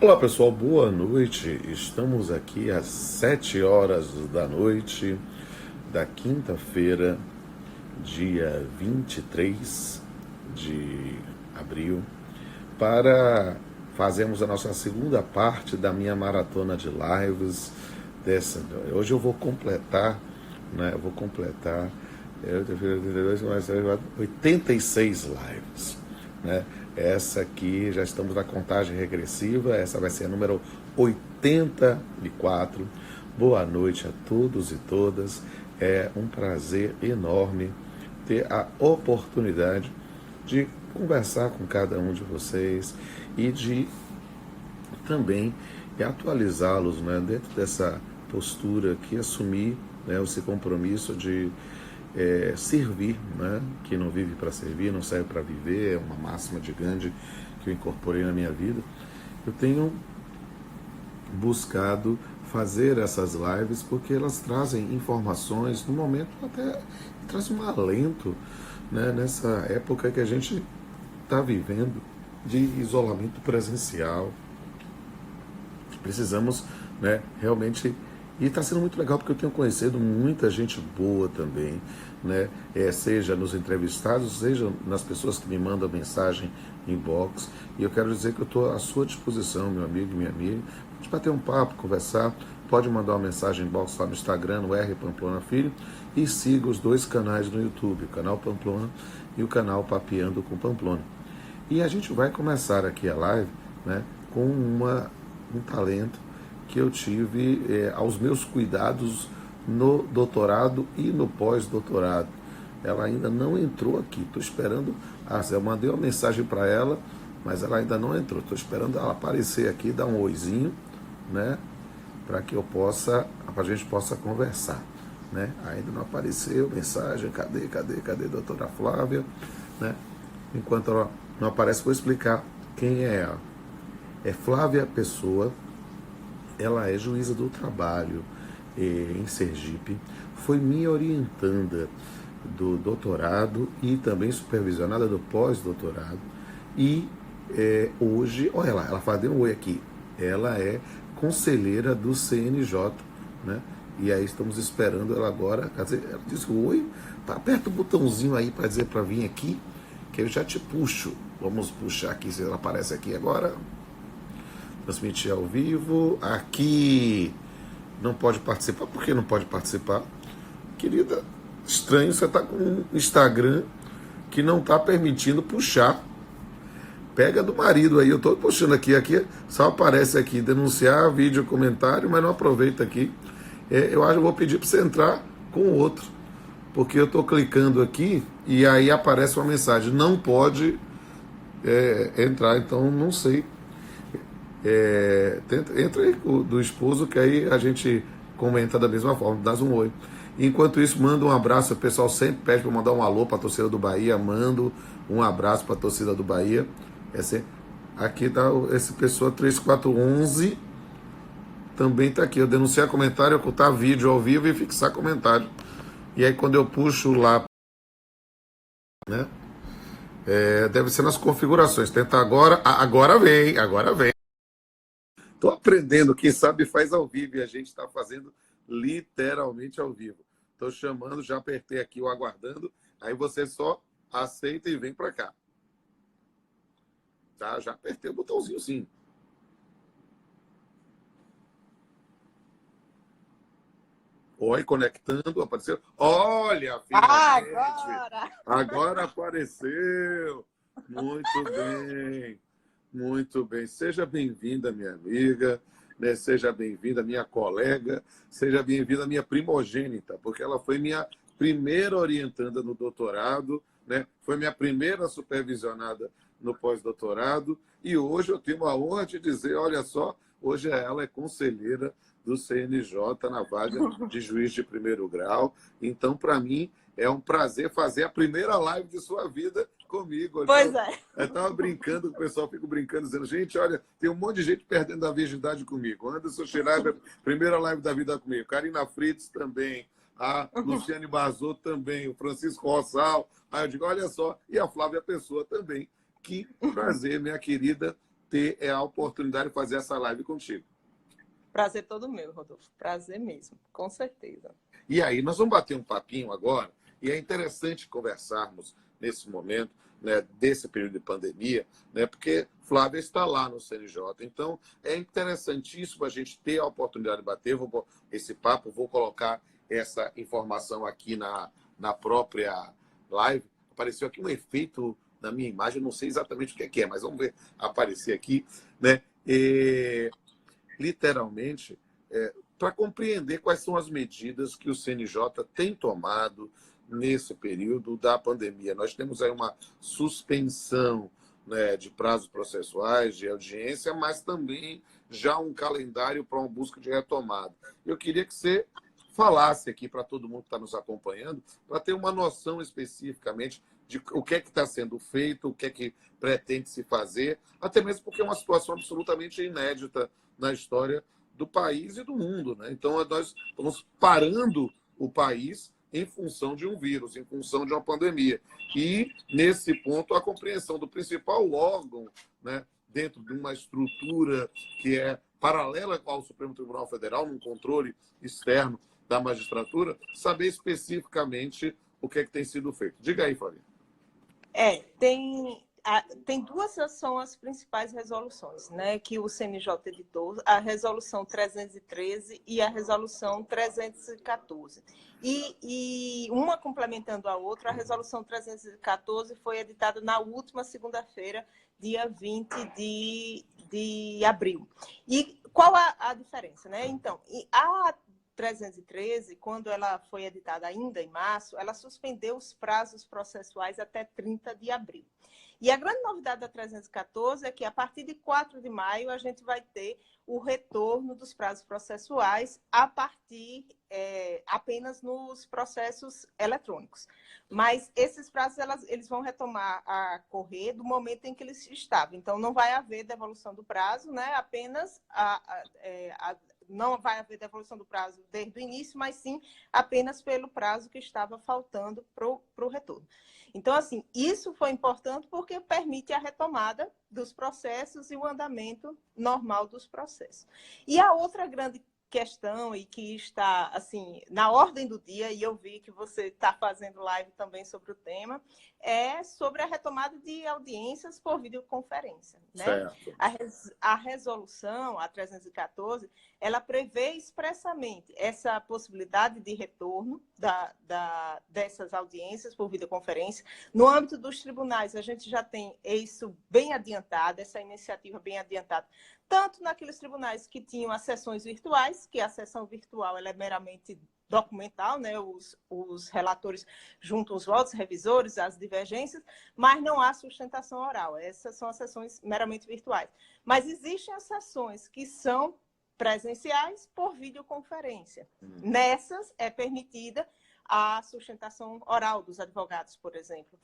Olá pessoal, boa noite. Estamos aqui às 7 horas da noite da quinta-feira, dia 23 de abril, para fazermos a nossa segunda parte da minha maratona de lives. Hoje eu vou completar, né? Eu vou completar 86 lives, né? Essa aqui, já estamos na contagem regressiva, essa vai ser a número 84. Boa noite a todos e todas. É um prazer enorme ter a oportunidade de conversar com cada um de vocês e de também atualizá-los, né, dentro dessa postura que assumir, né, esse compromisso de servir, né? Que não vive para servir, não serve para viver, é uma máxima de Gandhi que eu incorporei na minha vida. Eu tenho buscado fazer essas lives porque elas trazem informações, no momento até traz um alento, né? Nessa época que a gente está vivendo de isolamento presencial. Precisamos, né, realmente. E está sendo muito legal porque eu tenho conhecido muita gente boa também, né? Seja nos entrevistados, seja nas pessoas que me mandam mensagem inbox. E eu quero dizer que eu estou à sua disposição, meu amigo e minha amiga, para gente bater um papo, conversar. Pode mandar uma mensagem inbox lá no Instagram, no R Pamplona Filho, e siga os dois canais no YouTube, o canal Pamplona e o canal Papeando com Pamplona. E a gente vai começar aqui a live, né, com um talento que eu tive aos meus cuidados no doutorado e no pós-doutorado. Ela ainda não entrou aqui, estou esperando. Eu mandei uma mensagem para ela, mas ela ainda não entrou. Estou esperando ela aparecer aqui, dar um oizinho, né, para que para a gente possa conversar, né? Ainda não apareceu mensagem, cadê, doutora Flávia, né? Enquanto ela não aparece, vou explicar quem é ela. É Flávia Pessoa. Ela é juíza do trabalho em Sergipe, foi minha orientanda do doutorado e também supervisionada do pós-doutorado. E hoje, olha lá, ela faz um oi aqui, ela é conselheira do CNJ, né? E aí estamos esperando ela agora. Quer dizer, ela disse oi, aperta o botãozinho aí para dizer para vir aqui, que eu já te puxo. Vamos puxar aqui, se ela aparece aqui agora. Transmitir ao vivo. Aqui não pode participar. Por que não pode participar? Querida, estranho, você está com um Instagram que não está permitindo puxar. Pega do marido aí, eu estou puxando aqui só aparece aqui, denunciar, vídeo, comentário, mas não aproveita aqui. Eu acho que eu vou pedir para você entrar com o outro, porque eu estou clicando aqui e aí aparece uma mensagem, não pode entrar, então não sei. Entra aí do esposo, que aí a gente comenta da mesma forma, dá um oi. Enquanto isso, manda um abraço. O pessoal sempre pede para mandar um alô para a torcida do Bahia. Mando um abraço para a torcida do Bahia. Aqui está esse pessoa 3411. Também está aqui. Eu denunciar comentário, ocultar vídeo ao vivo e fixar comentário. E aí quando eu puxo lá, né? Deve ser nas configurações. Tenta agora. Agora vem. Estou aprendendo, quem sabe faz ao vivo, e a gente está fazendo literalmente ao vivo. Estou chamando, já apertei aqui o aguardando, aí você só aceita e vem para cá. Tá? Já apertei o botãozinho sim. Oi, conectando, apareceu. Olha, finalmente! Agora apareceu! Muito bem. Muito bem. Seja bem-vinda, minha amiga, né? Seja bem-vinda, minha colega, seja bem-vinda, minha primogênita, porque ela foi minha primeira orientanda no doutorado, né? Foi minha primeira supervisionada no pós-doutorado, e hoje eu tenho a honra de dizer, olha só, hoje ela é conselheira do CNJ na vaga de juiz de primeiro grau. Então, para mim, é um prazer fazer a primeira live de sua vida comigo. Pois é. Eu estava brincando, o pessoal fica brincando, dizendo, gente, olha, tem um monte de gente perdendo a virgindade comigo. Anderson Schreiber, primeira live da vida comigo. Karina Fritz também. A Luciane Bazotto também. O Francisco Rossal. Aí eu digo, olha só. E a Flávia Pessoa também. Que prazer, minha querida. ter a oportunidade de fazer essa live contigo. Prazer todo meu, Rodolfo. Prazer mesmo, com certeza. E aí, nós vamos bater um papinho agora, e é interessante conversarmos nesse momento, né, desse período de pandemia, né, porque Flávia está lá no CNJ. Então, é interessantíssimo a gente ter a oportunidade de bater esse papo. Vou colocar essa informação aqui na própria live. Apareceu aqui um efeito na minha imagem, não sei exatamente o que é, mas vamos ver aparecer aqui, né? Literalmente, para compreender quais são as medidas que o CNJ tem tomado nesse período da pandemia. Nós temos aí uma suspensão, né, de prazos processuais, de audiência, mas também já um calendário para uma busca de retomada. Eu queria que você falasse aqui para todo mundo que está nos acompanhando, para ter uma noção especificamente de o que é que está sendo feito, o que é que pretende se fazer, até mesmo porque é uma situação absolutamente inédita na história do país e do mundo, né? Então, nós estamos parando o país em função de um vírus, em função de uma pandemia. E, nesse ponto, a compreensão do principal órgão, né, dentro de uma estrutura que é paralela ao Supremo Tribunal Federal, num controle externo da magistratura, saber especificamente o que é que tem sido feito. Diga aí, Flávia. Tem duas são as principais resoluções, né, que o CNJ editou, a resolução 313 e a resolução 314. E uma complementando a outra, a resolução 314 foi editada na última segunda-feira, dia 20 de abril. E qual a diferença, né? Então, a 313, quando ela foi editada ainda em março, ela suspendeu os prazos processuais até 30 de abril. E a grande novidade da 314 é que, a partir de 4 de maio, a gente vai ter o retorno dos prazos processuais a partir apenas nos processos eletrônicos. Mas esses prazos eles vão retomar a correr do momento em que eles estavam. Então, não vai haver devolução do prazo, né? Apenas não vai haver devolução do prazo desde o início, mas sim apenas pelo prazo que estava faltando para o retorno. Então, assim, isso foi importante porque permite a retomada dos processos e o andamento normal dos processos. E a outra grande questão, e que está, assim, na ordem do dia, e eu vi que você está fazendo live também sobre o tema, é sobre a retomada de audiências por videoconferência, né? Certo. A resolução, a 314, ela prevê expressamente essa possibilidade de retorno dessas audiências por videoconferência. No âmbito dos tribunais, a gente já tem isso bem adiantado, essa iniciativa bem adiantada, tanto naqueles tribunais que tinham as sessões virtuais, que a sessão virtual ela é meramente documental, né? Os relatores juntam os votos, revisores, as divergências, mas não há sustentação oral. Essas são as sessões meramente virtuais. Mas existem as sessões que são presenciais por videoconferência. Nessas é permitida a sustentação oral dos advogados, por exemplo.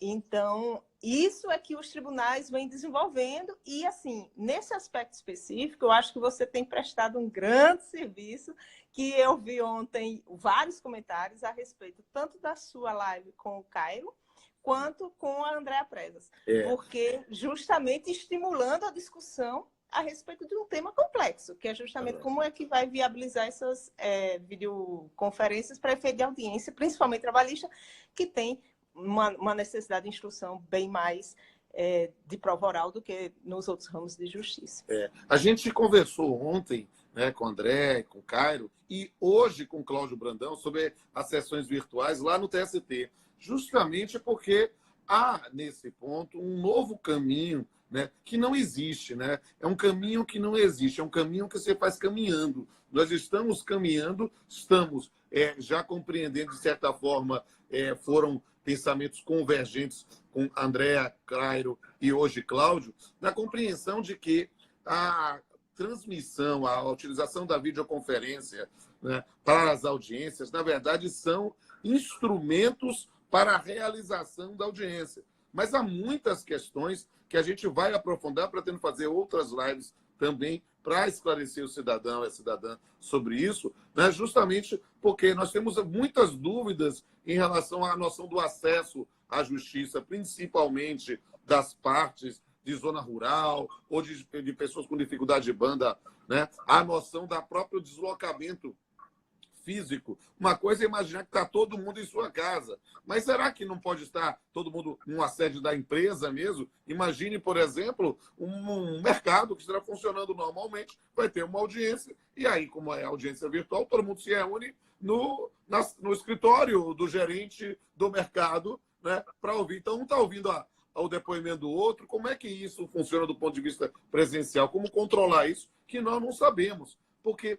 Então, isso é que os tribunais vêm desenvolvendo e, assim, nesse aspecto específico, eu acho que você tem prestado um grande serviço, que eu vi ontem vários comentários a respeito tanto da sua live com o Cairo, quanto com a Andréa Presas, porque justamente estimulando a discussão a respeito de um tema complexo, que é justamente como é que vai viabilizar essas videoconferências para efeito de audiência, principalmente trabalhista, que tem uma necessidade de instrução bem mais de prova oral do que nos outros ramos de justiça. A gente conversou ontem, né, com o André, com o Cairo, e hoje com o Cláudio Brandão sobre as sessões virtuais lá no TST, justamente porque há, nesse ponto, um novo caminho, né, que não existe, né? É um caminho que não existe, é um caminho que você faz caminhando. Nós estamos caminhando, estamos já compreendendo, de certa forma, foram pensamentos convergentes com Andréa, Cairo e hoje Cláudio, na compreensão de que a transmissão, a utilização da videoconferência, né, para as audiências, na verdade, são instrumentos para a realização da audiência. Mas há muitas questões que a gente vai aprofundar, pretendo fazer outras lives também para esclarecer o cidadão e a cidadã sobre isso, né? Justamente porque nós temos muitas dúvidas em relação à noção do acesso à justiça, principalmente das partes, de zona rural ou de pessoas com dificuldade de banda, né? A noção da próprio deslocamento físico. Uma coisa é imaginar que está todo mundo em sua casa. Mas será que não pode estar todo mundo numa sede da empresa mesmo? Imagine, por exemplo, um mercado que estará funcionando normalmente, vai ter uma audiência, e aí, como é audiência virtual, todo mundo se reúne no escritório do gerente do mercado, né, para ouvir. Então, um está ouvindo ao depoimento do outro. Como é que isso funciona do ponto de vista presencial? Como controlar isso? Que nós não sabemos. Porque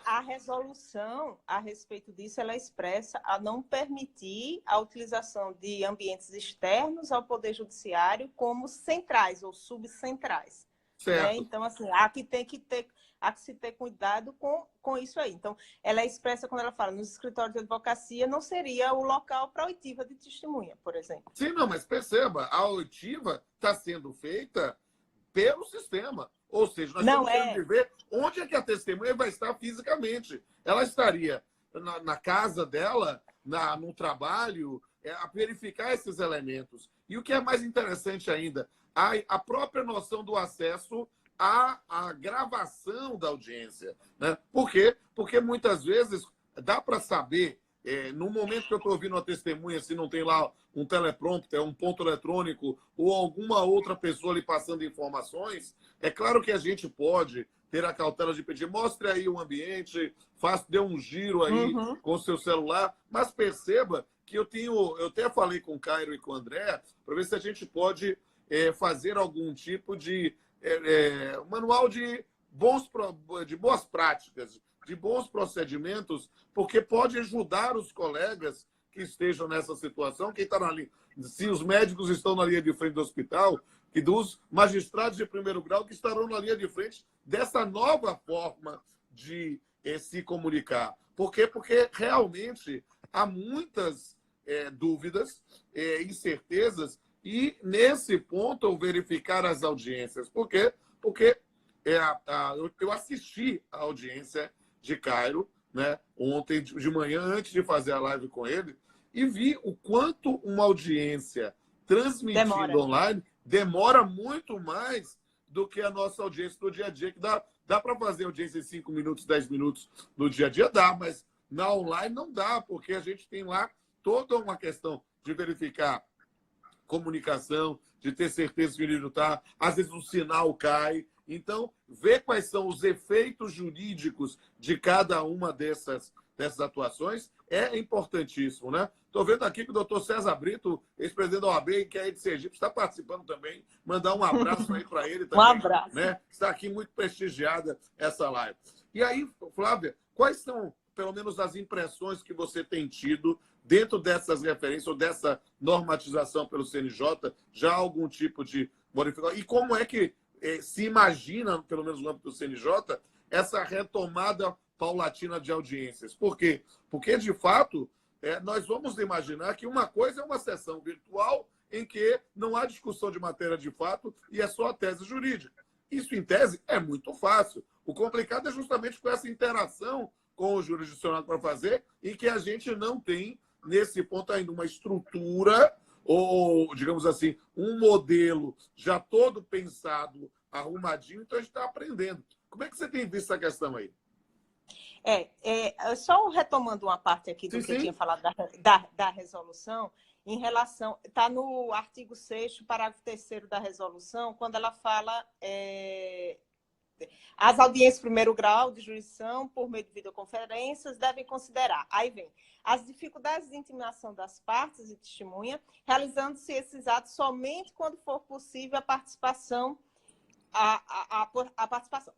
a resolução a respeito disso, ela expressa a não permitir a utilização de ambientes externos ao Poder Judiciário como centrais ou subcentrais. Né? Então, assim, há que se ter cuidado com isso aí. Então, ela é expressa quando ela fala nos escritórios de advocacia, não seria o local para a oitiva de testemunha, por exemplo. Sim, não, mas perceba, a oitiva está sendo feita pelo sistema. Ou seja, nós estamos querendo ver onde é que a testemunha vai estar fisicamente. Ela estaria na casa dela, no trabalho, a verificar esses elementos. E o que é mais interessante ainda, a própria noção do acesso à gravação da audiência. Né? Por quê? Porque muitas vezes dá para saber, no momento que eu estou ouvindo uma testemunha, se não tem lá um teleprompter, um ponto eletrônico ou alguma outra pessoa lhe passando informações, é claro que a gente pode ter a cautela de pedir, mostre aí o ambiente, dê um giro aí com o seu celular, mas perceba que eu até falei com o Cairo e com o André, para ver se a gente pode fazer algum tipo de manual de boas práticas, de bons procedimentos, porque pode ajudar os colegas que estejam nessa situação, quem está na linha, se os médicos estão na linha de frente do hospital, e dos magistrados de primeiro grau que estarão na linha de frente dessa nova forma de se comunicar. Por quê? Porque realmente há muitas dúvidas, incertezas, e nesse ponto eu verificar as audiências. Por quê? Porque eu assisti a audiência de Cairo, né, ontem de manhã, antes de fazer a live com ele, e vi o quanto uma audiência transmitida online demora muito mais do que a nossa audiência do dia a dia, que dá para fazer audiência em 5 minutos, 10 minutos no dia a dia, dá, mas na online não dá, porque a gente tem lá toda uma questão de verificar comunicação, de ter certeza que o vídeo está, às vezes o sinal cai. Então, ver quais são os efeitos jurídicos de cada uma dessas atuações é importantíssimo, né? Estou vendo aqui que o doutor César Brito, ex-presidente da OAB, que é de Sergipe, está participando também. Mandar um abraço aí para ele também. Um abraço. Né? Está aqui muito prestigiada essa live. E aí, Flávia, quais são, pelo menos, as impressões que você tem tido dentro dessas referências ou dessa normatização pelo CNJ? Já há algum tipo de modificação? E como é que se imagina, pelo menos no âmbito do CNJ, essa retomada paulatina de audiências? Por quê? Porque, de fato, nós vamos imaginar que uma coisa é uma sessão virtual em que não há discussão de matéria de fato e é só a tese jurídica. Isso, em tese, é muito fácil. O complicado é justamente com essa interação com o jurisdicionado para fazer, e que a gente não tem, nesse ponto ainda, uma estrutura ou, digamos assim, um modelo já todo pensado, arrumadinho, então a gente está aprendendo. Como é que você tem visto essa questão aí? Só retomando uma parte aqui do que eu tinha falado da resolução, em relação, está no artigo 6º, parágrafo 3º da resolução, quando ela fala as audiências de primeiro grau de jurisdição, por meio de videoconferências, devem considerar. Aí vem as dificuldades de intimação das partes e testemunha, realizando-se esses atos somente quando for possível a participação,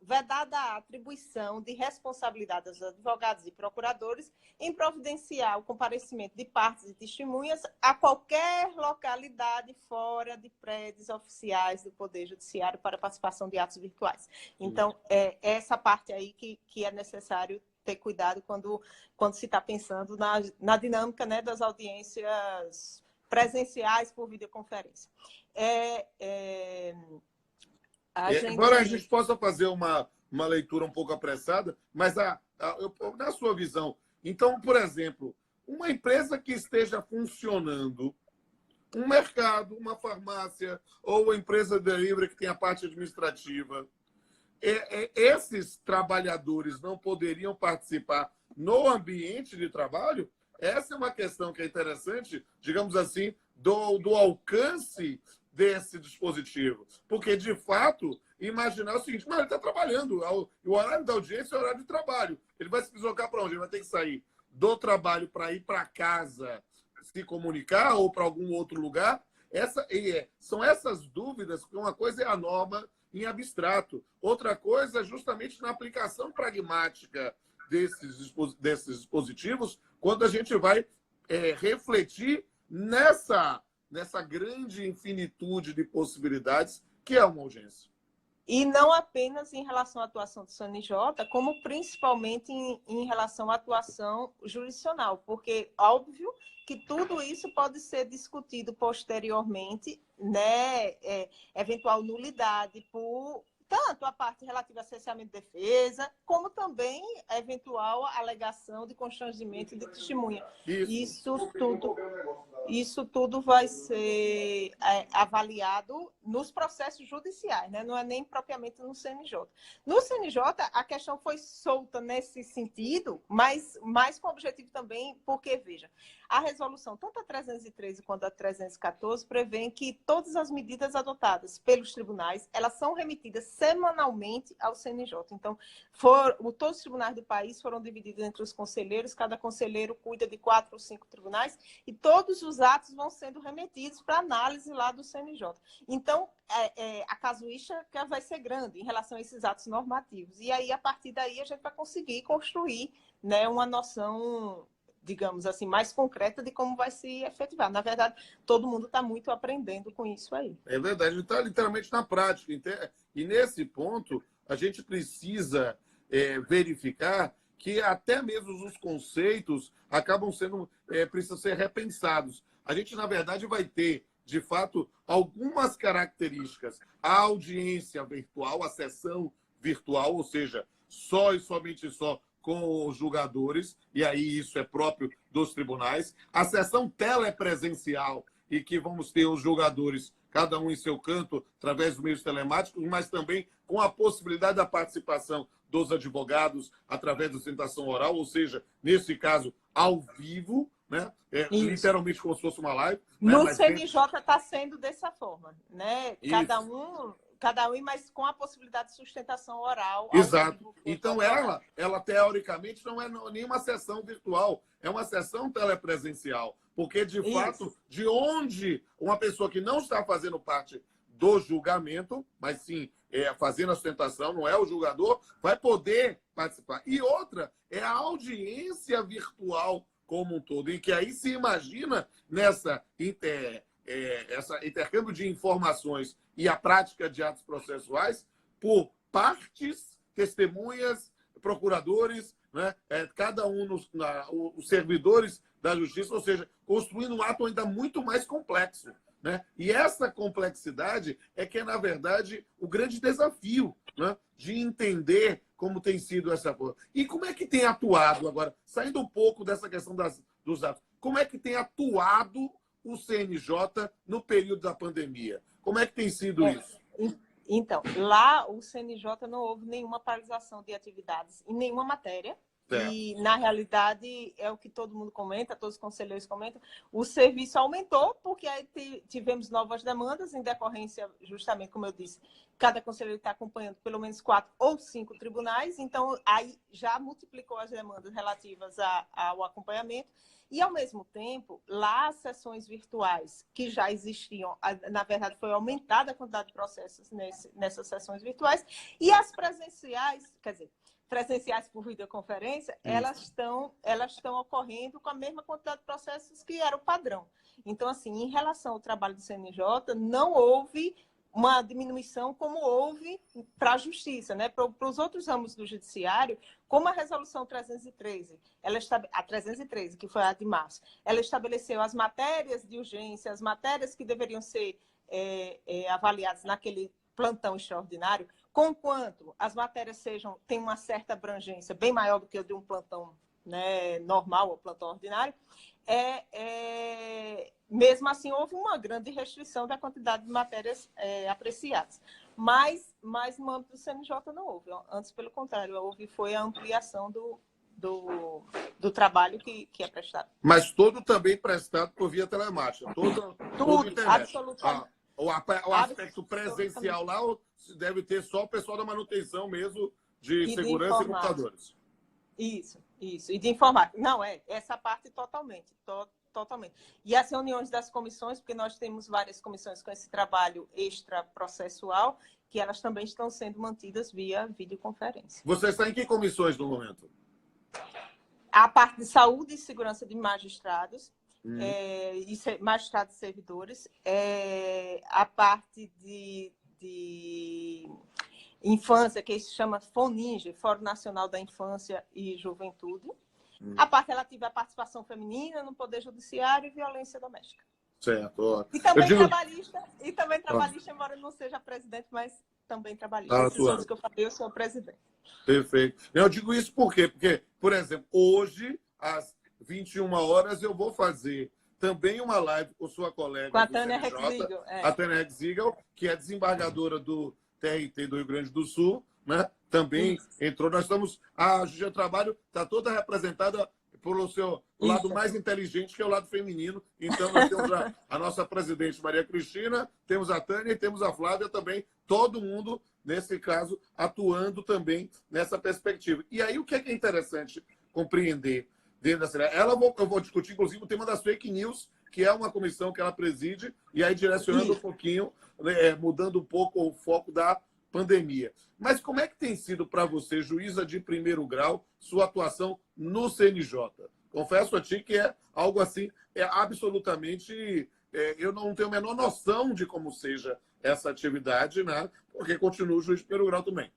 vedada a atribuição de responsabilidade aos advogados e procuradores em providenciar o comparecimento de partes e testemunhas a qualquer localidade fora de prédios oficiais do Poder Judiciário para participação de atos virtuais. Então, essa parte aí que é necessário ter cuidado quando se está pensando na dinâmica, né, das audiências presenciais por videoconferência. Embora a gente possa fazer uma leitura um pouco apressada, mas na sua visão, então, por exemplo, uma empresa que esteja funcionando um mercado, uma farmácia ou uma empresa de delivery que tem a parte administrativa. Esses trabalhadores não poderiam participar no ambiente de trabalho? Essa é uma questão que é interessante, digamos assim, do alcance desse dispositivo. Porque, de fato, imaginar o seguinte, mas ele está trabalhando, o horário da audiência é o horário de trabalho. Ele vai se deslocar para onde? Ele vai ter que sair do trabalho para ir para casa se comunicar ou para algum outro lugar. São essas dúvidas, porque uma coisa é a norma em abstrato, outra coisa é justamente na aplicação pragmática desses dispositivos, quando a gente vai refletir nessa grande infinitude de possibilidades que é uma audiência. E não apenas em relação à atuação do CNJ, como principalmente em relação à atuação jurisdicional, porque, óbvio, que tudo isso pode ser discutido posteriormente, né? Eventual nulidade por tanto a parte relativa a cerceamento de defesa, como também a eventual alegação de constrangimento de testemunha. Isso tudo vai ser avaliado nos processos judiciais, né? Não é nem propriamente no CNJ. No CNJ, a questão foi solta nesse sentido, mas mais com o objetivo também, porque, veja, a resolução, tanto a 313 quanto a 314, prevêem que todas as medidas adotadas pelos tribunais, elas são remetidas semanalmente ao CNJ. Então, todos os tribunais do país foram divididos entre os conselheiros, cada conselheiro cuida de 4 ou 5 tribunais, e todos os atos vão sendo remetidos para análise lá do CNJ. Então, a casuística vai ser grande em relação a esses atos normativos. E aí, a partir daí, a gente vai conseguir construir, né, uma noção, digamos assim, mais concreta de como vai se efetivar. Na verdade, todo mundo está muito aprendendo com isso aí. É verdade, ele está literalmente na prática. E nesse ponto, a gente precisa verificar que até mesmo os conceitos acabam precisam ser repensados. A gente, na verdade, vai ter, de fato, algumas características. A audiência virtual, a sessão virtual, ou seja, só e somente só com os julgadores, e aí isso é próprio dos tribunais. A sessão telepresencial, e que vamos ter os julgadores, cada um em seu canto, através dos meios telemáticos, mas também com a possibilidade da participação dos advogados através da sustentação oral, ou seja, nesse caso, ao vivo, né? Literalmente como se fosse uma live. No Né? CNJ está sendo dessa forma, né? Cada um, mas com a possibilidade de sustentação oral. Exato. Vivo, então, ela teoricamente não é nenhuma sessão virtual, é uma sessão telepresencial. Porque, de fato, de onde uma pessoa que não está fazendo parte do julgamento, mas sim fazendo a sustentação, não é o julgador, vai poder participar. E outra é a audiência virtual como um todo, em que aí se imagina nessa intercâmbio de informações e a prática de atos processuais por partes, testemunhas, procuradores, né? Cada um os servidores da justiça, ou seja, construindo um ato ainda muito mais complexo. Né? E essa complexidade é que é, na verdade, o grande desafio, né? De entender como tem sido essa coisa. E como é que tem atuado agora, saindo um pouco dessa questão dos atos, como é que tem atuado o CNJ no período da pandemia? Como é que tem sido isso? Então, lá o CNJ não houve nenhuma paralisação de atividades em nenhuma matéria. E, na realidade, é o que todo mundo comenta, todos os conselheiros comentam, o serviço aumentou porque aí tivemos novas demandas em decorrência, justamente, como eu disse, cada conselheiro está acompanhando pelo menos 4 ou 5 tribunais, então aí já multiplicou as demandas relativas ao acompanhamento. E, ao mesmo tempo, lá as sessões virtuais que já existiam, na verdade, foi aumentada a quantidade de processos nessas sessões virtuais, e as presenciais, quer dizer, presenciais por videoconferência, elas estão ocorrendo com a mesma quantidade de processos que era o padrão. Então, assim, em relação ao trabalho do CNJ, não houve uma diminuição como houve para a Justiça, né? Para os outros ramos do Judiciário, como a Resolução 313, a 313, que foi a de março, ela estabeleceu as matérias de urgência, as matérias que deveriam ser avaliadas naquele plantão extraordinário, conquanto as matérias tenham uma certa abrangência bem maior do que o de um plantão né, normal ou plantão ordinário, mesmo assim houve uma grande restrição da quantidade de matérias apreciadas. Mas no âmbito do CNJ não houve. Antes, pelo contrário, foi a ampliação do trabalho que é prestado. Mas todo também prestado por via telemática, todo internet. Absolutamente. O aspecto presencial lá deve ter só o pessoal da manutenção mesmo, de segurança e computadores. Isso. E de informática. Não, essa parte totalmente. E as reuniões das comissões, porque nós temos várias comissões com esse trabalho extraprocessual, que elas também estão sendo mantidas via videoconferência. Você está em que comissões no momento? A parte de saúde e segurança de magistrados, magistrados e servidores, a parte de infância, que se chama FONINGE, Fórum Nacional da Infância e Juventude, a parte relativa à participação feminina no Poder Judiciário e violência doméstica. Certo. E também trabalhista, embora eu não seja presidente, mas também trabalhista. Esses anos que eu falei, eu sou presidente. Perfeito. Eu digo isso por quê? Porque, por exemplo, hoje, às 21 horas, eu vou fazer também uma live com sua colega, com a Tânia Rexigel, a Tânia Rexigel, que é desembargadora do TRT do Rio Grande do Sul, né? Também entrou. Nós estamos. A Justiça do Trabalho está toda representada pelo seu lado mais inteligente, que é o lado feminino. Então, nós temos a nossa presidente Maria Cristina, temos a Tânia e temos a Flávia também, todo mundo, nesse caso, atuando também nessa perspectiva. E aí, o que é interessante compreender dentro dessa... Eu vou discutir, inclusive, o tema das fake news, que é uma comissão que ela preside, e aí direcionando um pouquinho, mudando um pouco o foco da pandemia. Mas como é que tem sido para você, juíza de primeiro grau, sua atuação no CNJ? Confesso a ti que é algo assim, absolutamente... eu não tenho a menor noção de como seja essa atividade, né? Porque continuo juiz de primeiro grau também.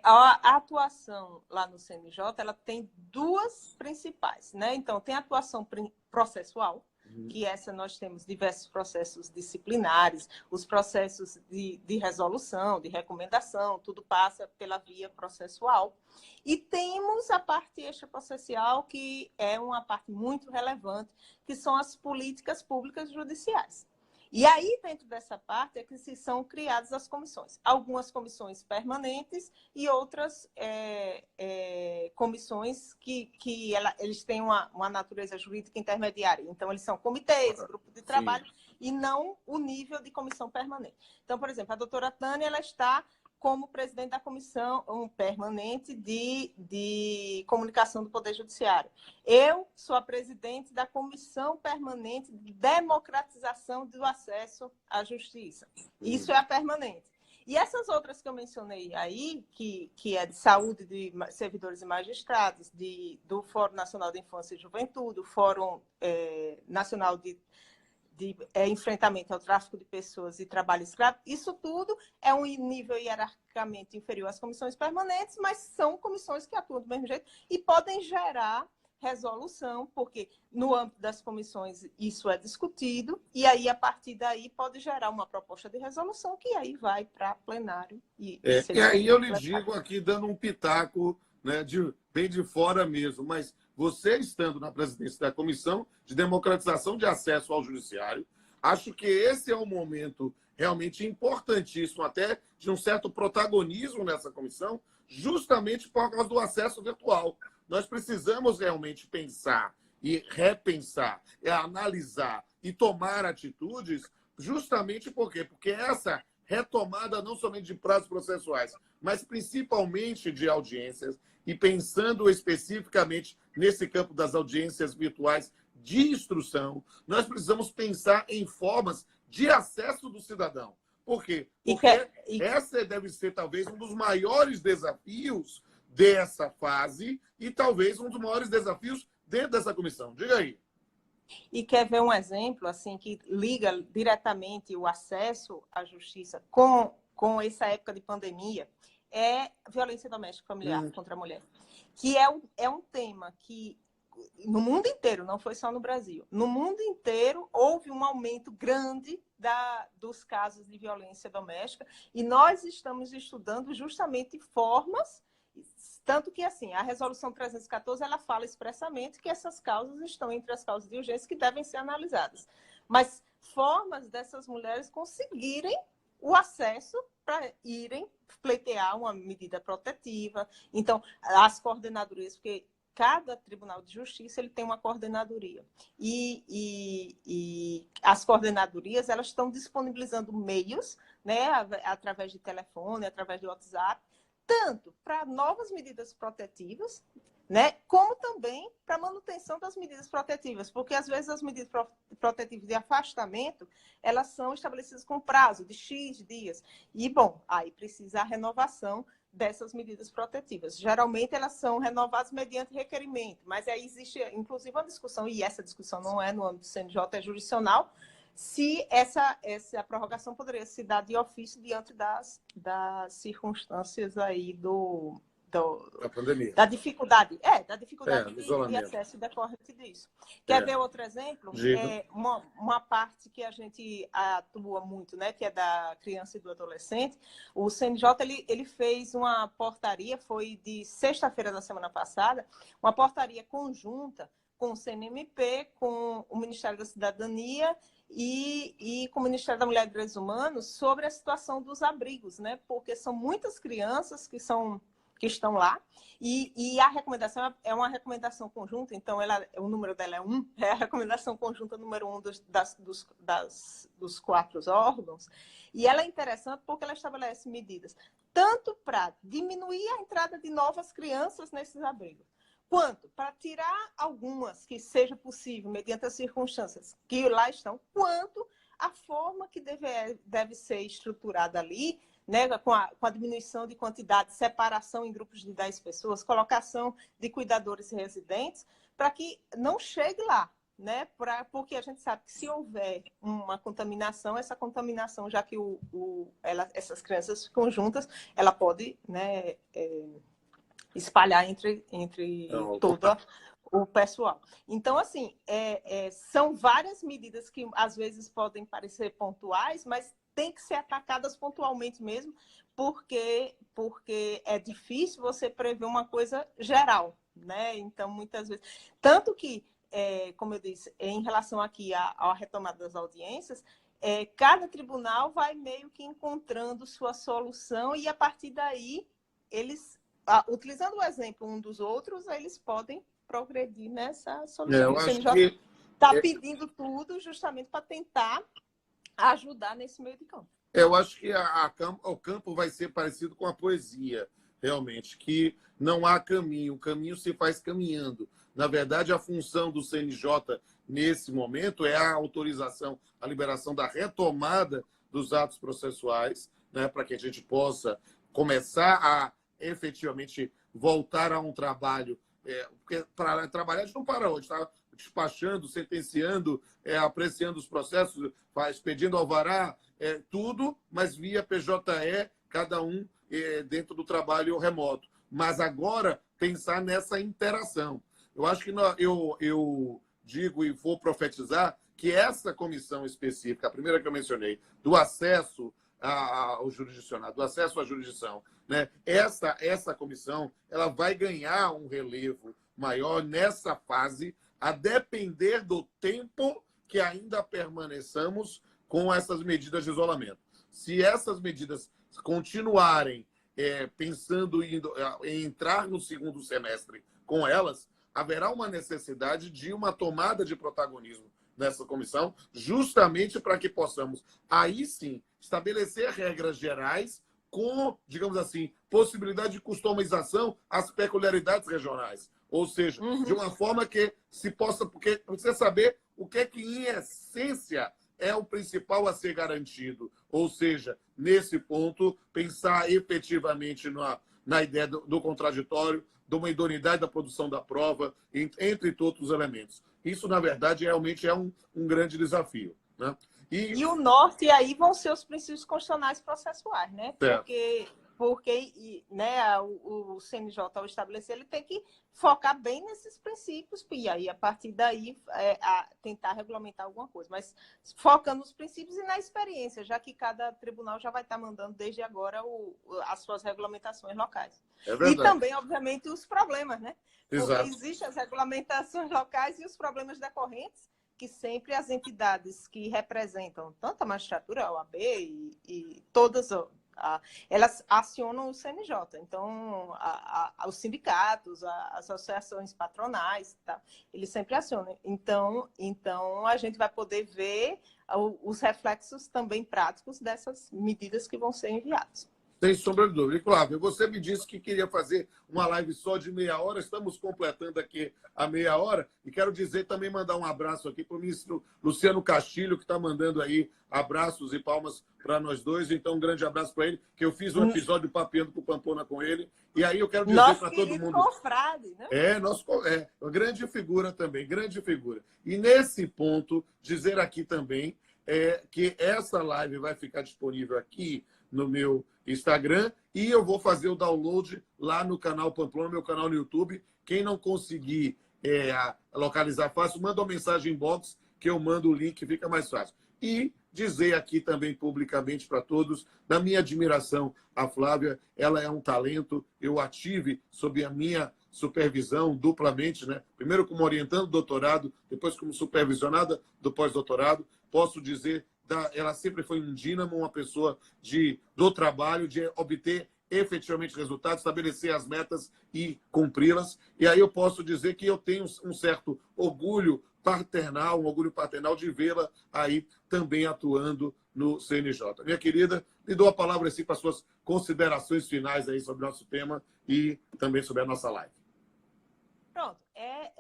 A atuação lá no CNJ, ela tem duas principais, né? Então, tem a atuação processual, que essa nós temos diversos processos disciplinares, os processos de resolução, de recomendação, tudo passa pela via processual. E temos a parte extraprocessual, que é uma parte muito relevante, que são as políticas públicas judiciais. E aí, dentro dessa parte, é que se são criadas as comissões. Algumas comissões permanentes e outras comissões que eles têm uma natureza jurídica intermediária. Então, eles são comitês, grupo de trabalho, e não o nível de comissão permanente. Então, por exemplo, a doutora Tânia, ela está como presidente da comissão permanente de comunicação do Poder Judiciário. Eu sou a presidente da comissão permanente de democratização do acesso à justiça. Isso é a permanente. E essas outras que eu mencionei aí, que é de saúde de servidores e magistrados, do Fórum Nacional da Infância e Juventude, do Fórum Nacional de enfrentamento ao tráfico de pessoas e trabalho escravo, isso tudo é um nível hierarquicamente inferior às comissões permanentes, mas são comissões que atuam do mesmo jeito e podem gerar resolução, porque no âmbito das comissões isso é discutido, e aí, a partir daí, pode gerar uma proposta de resolução que aí vai para plenário. E aí eu lhe digo aqui, dando um pitaco, né, bem de fora mesmo, mas você estando na presidência da Comissão de Democratização de Acesso ao Judiciário, acho que esse é um momento realmente importantíssimo, até de um certo protagonismo nessa comissão, justamente por causa do acesso virtual. Nós precisamos realmente pensar e repensar, analisar e tomar atitudes, justamente por quê? Porque essa retomada não somente de prazos processuais, mas principalmente de audiências, e pensando especificamente nesse campo das audiências virtuais de instrução, nós precisamos pensar em formas de acesso do cidadão. Por quê? Porque essa deve ser talvez um dos maiores desafios dessa fase e talvez um dos maiores desafios dentro dessa comissão. Diga aí. E quer ver um exemplo assim que liga diretamente o acesso à justiça com essa época de pandemia? É violência doméstica familiar contra a mulher, que é um tema que no mundo inteiro, não foi só no Brasil, no mundo inteiro houve um aumento grande dos casos de violência doméstica, e nós estamos estudando justamente formas Tanto que, assim, a resolução 314, ela fala expressamente que essas causas estão entre as causas de urgência que devem ser analisadas. Mas formas dessas mulheres conseguirem o acesso para irem pleitear uma medida protetiva. Então, as coordenadorias, porque cada Tribunal de Justiça ele tem uma coordenadoria. E as coordenadorias elas estão disponibilizando meios, né, através de telefone, através de WhatsApp, tanto para novas medidas protetivas, né, como também para manutenção das medidas protetivas, porque às vezes as medidas protetivas de afastamento, elas são estabelecidas com prazo de X dias. E, bom, aí precisa a renovação dessas medidas protetivas. Geralmente elas são renovadas mediante requerimento, mas aí existe, inclusive, uma discussão, e essa discussão não é no âmbito do CNJ, é jurisdicional, se essa prorrogação poderia se dar de ofício diante das circunstâncias aí Da pandemia. da dificuldade de isolamento. acesso decorrente disso. Quer ver outro exemplo? Uma parte que a gente atua muito, né, que é da criança e do adolescente. O CNJ ele fez uma portaria, foi de sexta-feira da semana passada, uma portaria conjunta com o CNMP, com o Ministério da Cidadania e com o Ministério da Mulher e Direitos Humanos sobre a situação dos abrigos, né? Porque são muitas crianças que estão lá, e a recomendação é uma recomendação conjunta, então o número dela é a recomendação conjunta número 1 dos 4 órgãos, e ela é interessante porque ela estabelece medidas tanto para diminuir a entrada de novas crianças nesses abrigos, quanto para tirar algumas que seja possível, mediante as circunstâncias que lá estão, quanto a forma que deve ser estruturada ali, né, com a diminuição de quantidade, separação em grupos de 10 pessoas, colocação de cuidadores residentes, para que não chegue lá, né? Porque a gente sabe que se houver uma contaminação, essa contaminação, já que essas crianças ficam juntas, ela pode, né, espalhar entre todo o pessoal. Então, assim, são várias medidas que às vezes podem parecer pontuais, mas tem que ser atacadas pontualmente mesmo, porque é difícil você prever uma coisa geral, né? Então, muitas vezes... Tanto que, como eu disse, em relação aqui à retomada das audiências, cada tribunal vai meio que encontrando sua solução e, a partir daí, eles, utilizando o exemplo um dos outros, eles podem progredir nessa solução. Eu acho que está pedindo tudo justamente para tentar ajudar nesse meio de campo. Eu acho que o campo vai ser parecido com a poesia, realmente, que não há caminho, o caminho se faz caminhando. Na verdade, a função do CNJ nesse momento é a autorização, a liberação da retomada dos atos processuais, né, para que a gente possa começar a efetivamente voltar a um trabalho, porque para trabalhar a gente não para hoje, está despachando, sentenciando, apreciando os processos, expedindo alvará, tudo, mas via PJE, cada um dentro do trabalho remoto. Mas agora, pensar nessa interação. Eu acho que eu digo e vou profetizar que essa comissão específica, a primeira que eu mencionei, do acesso ao jurisdicionado, do acesso à jurisdição, né? Essa comissão ela vai ganhar um relevo maior nessa fase, a depender do tempo que ainda permaneçamos com essas medidas de isolamento. Se essas medidas continuarem pensando em entrar no segundo semestre com elas, haverá uma necessidade de uma tomada de protagonismo nessa comissão, justamente para que possamos, aí sim, estabelecer regras gerais com, digamos assim, possibilidade de customização às peculiaridades regionais. Ou seja, de uma forma que se possa... Porque precisa saber o que em essência, é o principal a ser garantido. Ou seja, nesse ponto, pensar efetivamente na ideia do contraditório, de uma idoneidade da produção da prova, entre todos os elementos. Isso, na verdade, realmente é um grande desafio, né? E o norte, aí vão ser os princípios constitucionais processuais, né? porque né, o CNJ, ao estabelecer, ele tem que focar bem nesses princípios, e aí, a partir daí, tentar regulamentar alguma coisa. Mas focando nos princípios e na experiência, já que cada tribunal já vai estar mandando, desde agora, as suas regulamentações locais. É verdade. E também, obviamente, os problemas, né? Porque Exato. existem as regulamentações locais e os problemas decorrentes, que sempre as entidades que representam tanto a magistratura, a OAB e todas, elas acionam o CNJ. Então, os sindicatos, as associações patronais, tá? Eles sempre acionam. Então, a gente vai poder ver os reflexos também práticos dessas medidas que vão ser enviadas. Sem sombra de dúvida. E, Flávio, você me disse que queria fazer uma live só de meia hora. Estamos completando aqui a meia hora. E quero dizer também, mandar um abraço aqui para o ministro Luciano Castilho, que está mandando aí abraços e palmas para nós dois. Então, um grande abraço para ele, que eu fiz um episódio papeando para o Pamplona com ele. E aí eu quero dizer para todo mundo... confrade, né? Uma grande figura também, grande figura. E nesse ponto, dizer aqui também que essa live vai ficar disponível aqui no meu Instagram e eu vou fazer o download lá no canal Pamplona, meu canal no YouTube. Quem não conseguir localizar fácil, manda uma mensagem inbox que eu mando o link, fica mais fácil. E dizer aqui também publicamente para todos da minha admiração à Flávia. Ela é um talento, eu a tive sob a minha supervisão duplamente, né? Primeiro como orientando do doutorado, depois como supervisionada do pós-doutorado. Posso dizer, ela sempre foi um dínamo, uma pessoa do trabalho, de obter efetivamente resultados, estabelecer as metas e cumpri-las. E aí eu posso dizer que eu tenho um certo orgulho paternal, de vê-la aí também atuando no CNJ. Minha querida, lhe dou a palavra assim para suas considerações finais aí sobre o nosso tema e também sobre a nossa live. Pronto,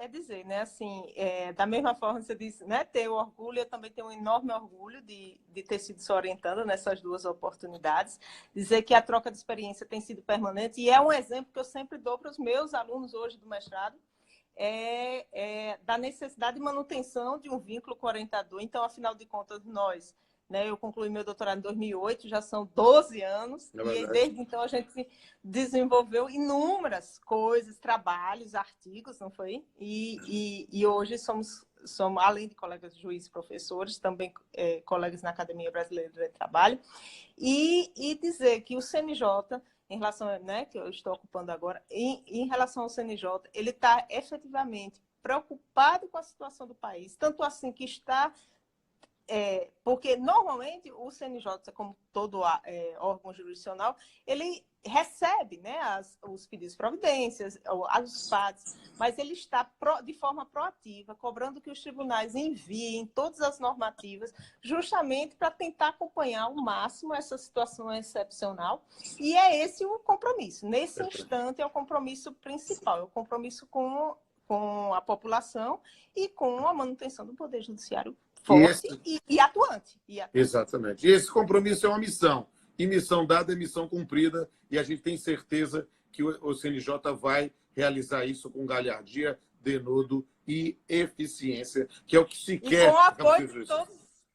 dizer, né, assim, da mesma forma que você disse, né, ter o orgulho, eu também tenho um enorme orgulho de ter sido sua orientanda nessas duas oportunidades, dizer que a troca de experiência tem sido permanente, e é um exemplo que eu sempre dou para os meus alunos hoje do mestrado, da necessidade de manutenção de um vínculo com o orientador. Então, afinal de contas, nós... Eu concluí meu doutorado em 2008, já são 12 anos, e desde então a gente desenvolveu inúmeras coisas, trabalhos, artigos, não foi? E hoje somos, além de colegas juízes e professores, também colegas na Academia Brasileira de Trabalho, e dizer que o CNJ, em relação, né, que eu estou ocupando agora, em relação ao CNJ, ele está efetivamente preocupado com a situação do país, tanto assim que está... porque, normalmente, o CNJ, como todo órgão jurisdicional, ele recebe, né, os pedidos de providências, as partes, mas ele está de forma proativa, cobrando que os tribunais enviem todas as normativas, justamente para tentar acompanhar ao máximo essa situação excepcional. E é esse o compromisso. Nesse instante, é o compromisso principal, é o compromisso com a população e com a manutenção do Poder Judiciário forte e atuante. Exatamente. E esse compromisso é uma missão. E missão dada é missão cumprida. E a gente tem certeza que o CNJ vai realizar isso com galhardia, denodo e eficiência, que é o que se quer. Com o apoio de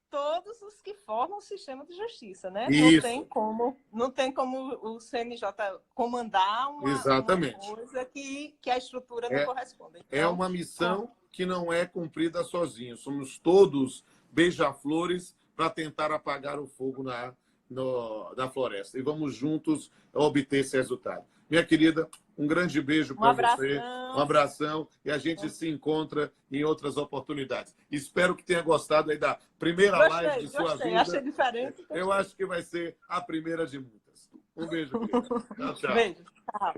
todos os que formam o sistema de justiça, né? Não tem como o CNJ comandar uma coisa que a estrutura não corresponde. Então, é uma missão que não é cumprida sozinho. Somos todos beija-flores para tentar apagar o fogo na floresta. E vamos juntos obter esse resultado. Minha querida, um grande beijo para você. Um abração. E a gente se encontra em outras oportunidades. Espero que tenha gostado aí da primeira live de sua vida. Achei diferente. Eu acho que vai ser a primeira de muitas. Um beijo, querida. Tchau, tchau. Beijo. Tchau.